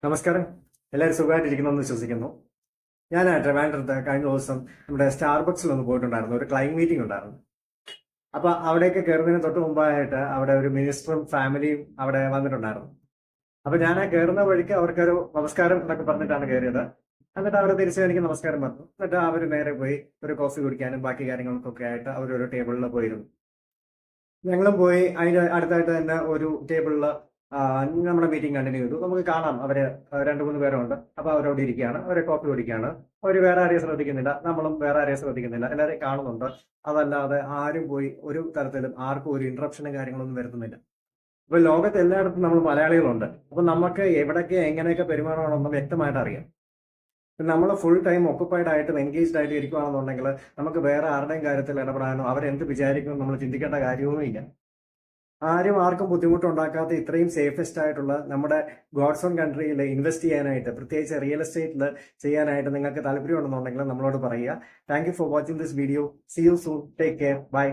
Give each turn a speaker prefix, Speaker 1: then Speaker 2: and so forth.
Speaker 1: നമസ്കാരം. എല്ലാവരും സുഖമായിട്ടിരിക്കുന്നെന്ന് വിശ്വസിക്കുന്നു. ഞാൻ ട്രിവാൻഡ്രത്ത് കഴിഞ്ഞ ദിവസം നമ്മുടെ സ്റ്റാർബക്സിൽ ഒന്ന് പോയിട്ടുണ്ടായിരുന്നു. ഒരു ക്ലൈന്റ് മീറ്റിംഗ് ഉണ്ടായിരുന്നു. അപ്പൊ അവിടേക്ക് കയറുന്നതിന് തൊട്ട് മുമ്പായിട്ട് അവിടെ ഒരു മിനിസ്റ്ററും ഫാമിലിയും അവിടെ വന്നിട്ടുണ്ടായിരുന്നു. അപ്പൊ ഞാൻ ആ കയറുന്ന വഴിക്ക് അവർക്കൊരു നമസ്കാരം എന്നൊക്കെ പറഞ്ഞിട്ടാണ് കയറിയത്. എന്നിട്ട് അവർ തിരിച്ച് എനിക്ക് നമസ്കാരം പറഞ്ഞു. എന്നിട്ട് അവർ നേരെ പോയി ഒരു കോഫി കുടിക്കാനും ബാക്കി കാര്യങ്ങൾക്കൊക്കെ ആയിട്ട് അവരൊരു ടേബിളിൽ പോയിരുന്നു. ഞങ്ങളും പോയി അതിന്റെ അടുത്തായിട്ട് തന്നെ ഒരു ടേബിളിൽ നമ്മുടെ മീറ്റിംഗ് കണ്ടിന്യൂ ചെയ്തു. നമുക്ക് കാണാം അവര് രണ്ടു മൂന്ന് പേരുണ്ട്. അപ്പൊ അവരവിടെ ഇരിക്കുകയാണ്, അവരെ കോപ്പി കുടിക്കുകയാണ്. അവര് വേറെ ആരെയും ശ്രദ്ധിക്കുന്നില്ല, നമ്മളും വേറെ ആരെയും ശ്രദ്ധിക്കുന്നില്ല, എല്ലാവരെയും കാണുന്നുണ്ട്. അതല്ലാതെ ആരും പോയി ഒരു തരത്തിലും ആർക്കും ഒരു ഇന്ററപ്ഷനും കാര്യങ്ങളൊന്നും വരുത്തുന്നില്ല. ഇപ്പൊ ലോകത്ത് എല്ലായിടത്തും നമ്മൾ മലയാളികളുണ്ട്. അപ്പൊ നമുക്ക് എവിടെയൊക്കെ എങ്ങനെയൊക്കെ പെരുമാറണമെന്ന് വ്യക്തമായിട്ട് അറിയാം. നമ്മൾ ഫുൾ ടൈം ഒക്കുപ്പൈഡ് ആയിട്ടും എൻഗേജ്ഡ് ആയിട്ട് ഇരിക്കുകയാണെന്നുണ്ടെങ്കിൽ നമുക്ക് വേറെ ആരുടെയും കാര്യത്തിൽ ഇടപെടാനോ അവരെന്ത് വിചാരിക്കും നമ്മൾ ചിന്തിക്കേണ്ട കാര്യവുമില്ല. ആരും ആർക്കും ബുദ്ധിമുട്ടുണ്ടാക്കാത്ത ഇത്രയും സേഫസ്റ്റ് ആയിട്ടുള്ള നമ്മുടെ ഗോഡ്സ് ഓൺ കൺട്രിയിൽ ഇൻവെസ്റ്റ് ചെയ്യാനായിട്ട്, പ്രത്യേകിച്ച് റിയൽ എസ്റ്റേറ്റിൽ ചെയ്യാനായിട്ട് നിങ്ങൾക്ക് താല്പര്യമുണ്ടെന്നുണ്ടെങ്കിൽ നമ്മളോട് പറയുക. Thank you for watching this video. See you soon. Take care. By.